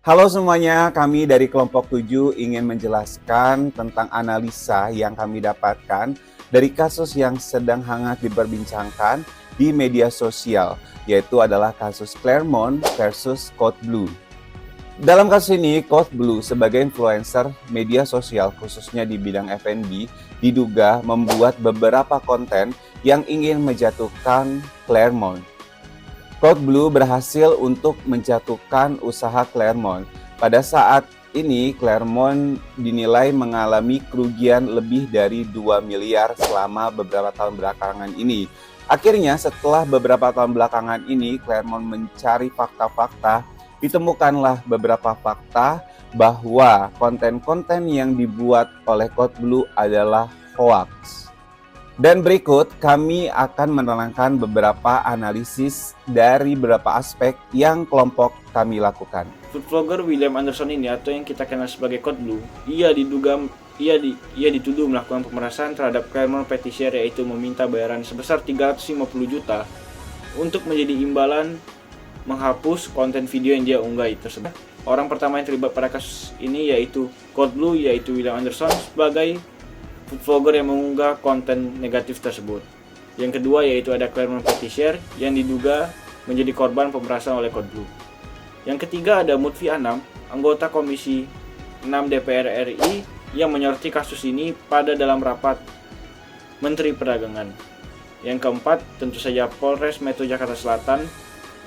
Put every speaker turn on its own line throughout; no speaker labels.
Halo semuanya, kami dari kelompok 7 ingin menjelaskan tentang analisa yang kami dapatkan dari kasus yang sedang hangat diperbincangkan di media sosial, yaitu adalah kasus Claremont versus Code Blue. Dalam kasus ini, Code Blue sebagai influencer media sosial khususnya di bidang F&B diduga membuat beberapa konten yang ingin menjatuhkan Claremont. Code Blue berhasil untuk menjatuhkan usaha Claremont. Pada saat ini, Claremont dinilai mengalami kerugian lebih dari 2 miliar selama beberapa tahun belakangan ini. Akhirnya, setelah beberapa tahun belakangan ini, Claremont mencari fakta-fakta, ditemukanlah beberapa fakta bahwa konten-konten yang dibuat oleh Code Blue adalah hoax. Dan berikut kami akan menerangkan beberapa analisis dari beberapa aspek yang kelompok kami lakukan.
Food vlogger William Anderson ini, atau yang kita kenal sebagai Code Blue, ia dituduh melakukan pemerasan terhadap Claremont Patisserie, yaitu meminta bayaran sebesar 350 juta untuk menjadi imbalan menghapus konten video yang dia unggah tersebut. Orang pertama yang terlibat pada kasus ini yaitu Code Blue, yaitu William Anderson sebagai food vlogger yang mengunggah konten negatif tersebut. Yang kedua yaitu ada Claremont Patisserie yang diduga menjadi korban pemerasan oleh Code Blue. Yang ketiga ada Mutfi Anam, anggota Komisi 6 DPR RI yang menyoroti kasus ini pada dalam rapat Menteri Perdagangan. Yang keempat tentu saja Polres Metro Jakarta Selatan,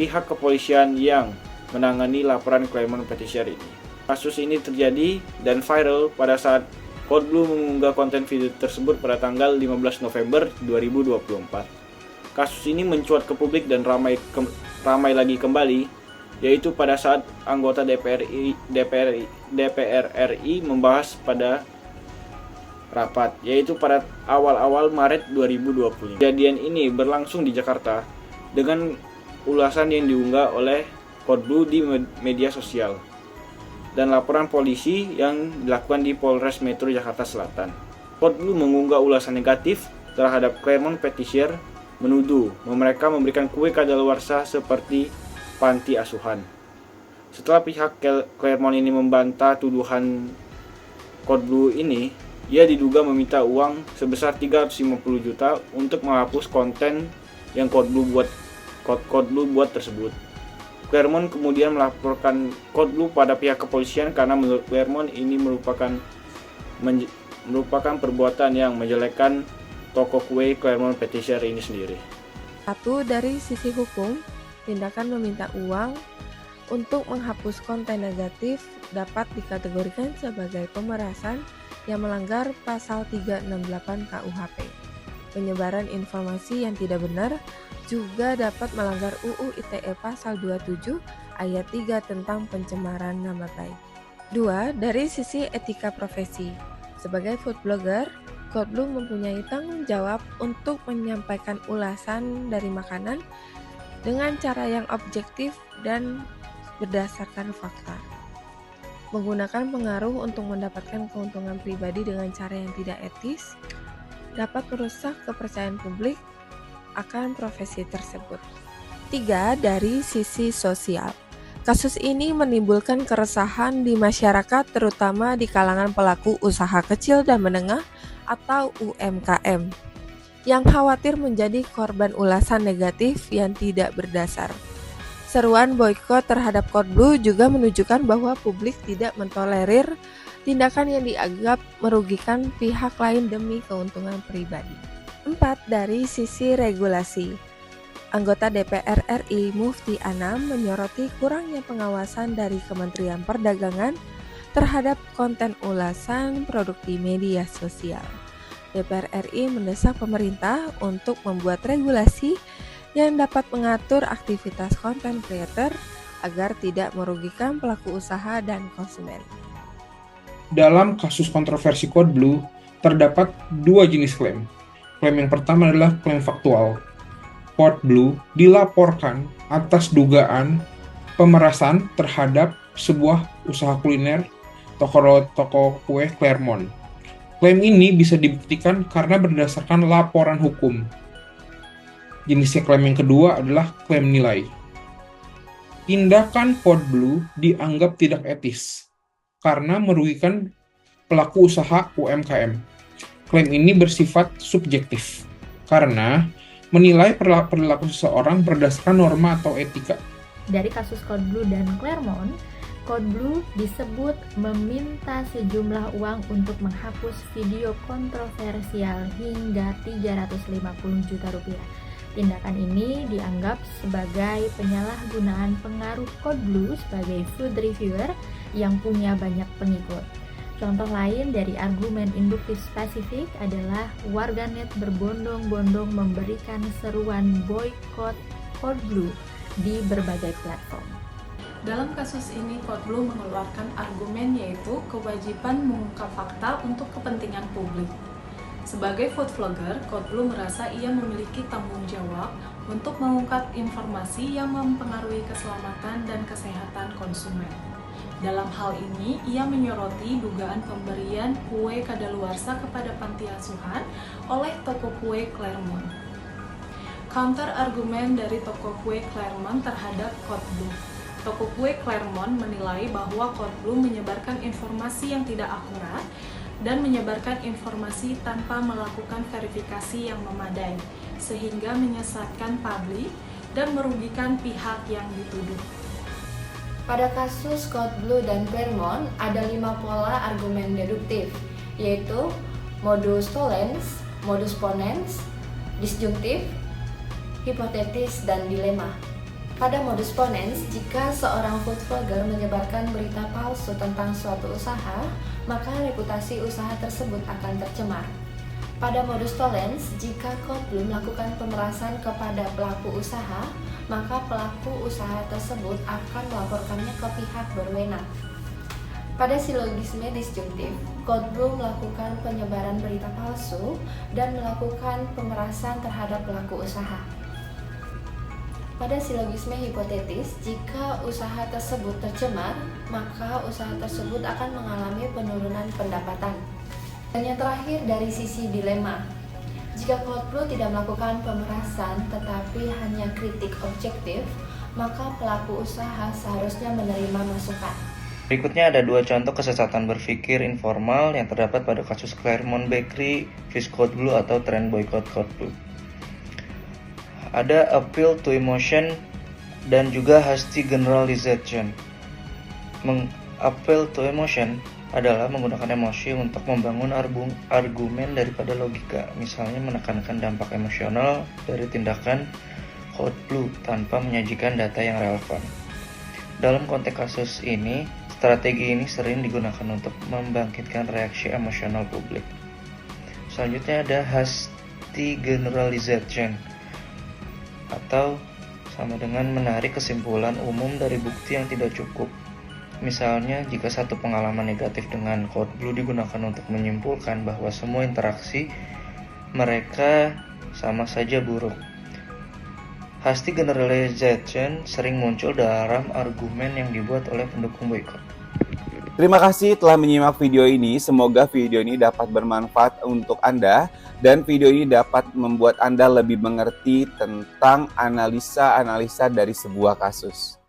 pihak kepolisian yang menangani laporan Claremont Patisserie ini. Kasus ini terjadi dan viral pada saat Code Blue mengunggah konten video tersebut pada tanggal 15 November 2024. Kasus ini mencuat ke publik dan ramai lagi kembali, yaitu pada saat anggota DPR RI membahas pada rapat, yaitu pada awal-awal Maret 2020. Kejadian ini berlangsung di Jakarta dengan ulasan yang diunggah oleh Code Blue di media sosial dan laporan polisi yang dilakukan di Polres Metro Jakarta Selatan. Code Blue mengunggah ulasan negatif terhadap Claremont Patisserie, menuduh mereka memberikan kue kadaluarsa seperti panti asuhan. Setelah pihak Claremont ini membantah tuduhan Code Blue ini, ia diduga meminta uang sebesar 350 juta untuk menghapus konten yang Code Blue buat tersebut. Claremont kemudian melaporkan Code Blue pada pihak kepolisian karena menurut Claremont ini merupakan perbuatan yang menjelekkan toko kue Claremont Patisserie ini sendiri.
Satu, dari sisi hukum, tindakan meminta uang untuk menghapus konten negatif dapat dikategorikan sebagai pemerasan yang melanggar pasal 368 KUHP. Penyebaran informasi yang tidak benar juga dapat melanggar UU ITE pasal 27 ayat 3 tentang pencemaran nama baik. 2. Dari sisi etika profesi. Sebagai food blogger, Code Blue mempunyai tanggung jawab untuk menyampaikan ulasan dari makanan dengan cara yang objektif dan berdasarkan fakta. Menggunakan pengaruh untuk mendapatkan keuntungan pribadi dengan cara yang tidak etis dapat merusak kepercayaan publik akan profesi tersebut. 3. Dari sisi sosial. Kasus ini menimbulkan keresahan di masyarakat, terutama di kalangan pelaku usaha kecil dan menengah atau UMKM yang khawatir menjadi korban ulasan negatif yang tidak berdasar. Seruan boikot terhadap Code Blue juga menunjukkan bahwa publik tidak mentolerir tindakan yang dianggap merugikan pihak lain demi keuntungan pribadi. 4. Dari sisi regulasi. Anggota DPR RI Mufti Anam menyoroti kurangnya pengawasan dari Kementerian Perdagangan terhadap konten ulasan produk di media sosial. DPR RI mendesak pemerintah untuk membuat regulasi yang dapat mengatur aktivitas konten creator agar tidak merugikan pelaku usaha dan konsumen.
Dalam kasus kontroversi Code Blue, terdapat dua jenis klaim. Klaim yang pertama adalah klaim faktual. Code Blue dilaporkan atas dugaan pemerasan terhadap sebuah usaha kuliner toko kue Claremont. Klaim ini bisa dibuktikan karena berdasarkan laporan hukum. Jenisnya klaim yang kedua adalah klaim nilai. tindakan Code Blue dianggap tidak etis karena merugikan pelaku usaha UMKM. Klaim ini bersifat subjektif karena menilai perilaku seseorang berdasarkan norma atau etika.
Dari kasus Code Blue dan Claremont, Code Blue disebut meminta sejumlah uang untuk menghapus video kontroversial hingga 350 juta rupiah. Tindakan ini dianggap sebagai penyalahgunaan pengaruh Code Blue sebagai food reviewer yang punya banyak pengikut. Contoh lain dari argumen induktif spesifik adalah warganet berbondong-bondong memberikan seruan boykot Code Blue di berbagai platform.
Dalam kasus ini, Code Blue mengeluarkan argumen yaitu kewajiban mengungkap fakta untuk kepentingan publik. Sebagai food vlogger, Code Blue merasa ia memiliki tanggung jawab untuk mengungkap informasi yang mempengaruhi keselamatan dan kesehatan konsumen. Dalam hal ini, ia menyoroti dugaan pemberian kue kadaluarsa kepada panti asuhan oleh toko kue Claremont. Counter argumen dari toko kue Claremont terhadap Code Blue. Toko kue Claremont menilai bahwa Code Blue menyebarkan informasi yang tidak akurat dan menyebarkan informasi tanpa melakukan verifikasi yang memadai, sehingga menyesatkan publik dan merugikan pihak yang dituduh.
Pada kasus Code Blue dan Claremont, ada 5 pola argumen deduktif, yaitu modus tollens, modus ponens, disjunktif, hipotetis, dan dilema. Pada modus ponens, jika seorang food vlogger menyebarkan berita palsu tentang suatu usaha, maka reputasi usaha tersebut akan tercemar. Pada modus tollens, jika Code Blue melakukan pemerasan kepada pelaku usaha, maka pelaku usaha tersebut akan melaporkannya ke pihak berwenang. Pada silogisme disjunktif, Code Blue melakukan penyebaran berita palsu dan melakukan pemerasan terhadap pelaku usaha. Pada silogisme hipotetis, jika usaha tersebut tercemar, maka usaha tersebut akan mengalami penurunan pendapatan. Dan yang terakhir dari sisi dilema, jika Code Blue tidak melakukan pemerasan tetapi hanya kritik objektif, maka pelaku usaha seharusnya menerima masukan.
Berikutnya ada 2 contoh kesesatan berpikir informal yang terdapat pada kasus Claremont Bakery vs Code Blue atau tren boykot Code Blue. Ada appeal to emotion dan juga hasty generalization. Appeal to emotion adalah menggunakan emosi untuk membangun argumen daripada logika, misalnya menekankan dampak emosional dari tindakan Code Blue tanpa menyajikan data yang relevan. Dalam konteks kasus ini, strategi ini sering digunakan untuk membangkitkan reaksi emosional publik. Selanjutnya ada hasty generalization, atau sama dengan menarik kesimpulan umum dari bukti yang tidak cukup. Misalnya, jika satu pengalaman negatif dengan Code Blue digunakan untuk menyimpulkan bahwa semua interaksi mereka sama saja buruk. Hasty generalization sering muncul dalam argumen yang dibuat oleh pendukung boykot.
Terima kasih telah menyimak video ini. Semoga video ini dapat bermanfaat untuk Anda dan video ini dapat membuat Anda lebih mengerti tentang analisa-analisa dari sebuah kasus.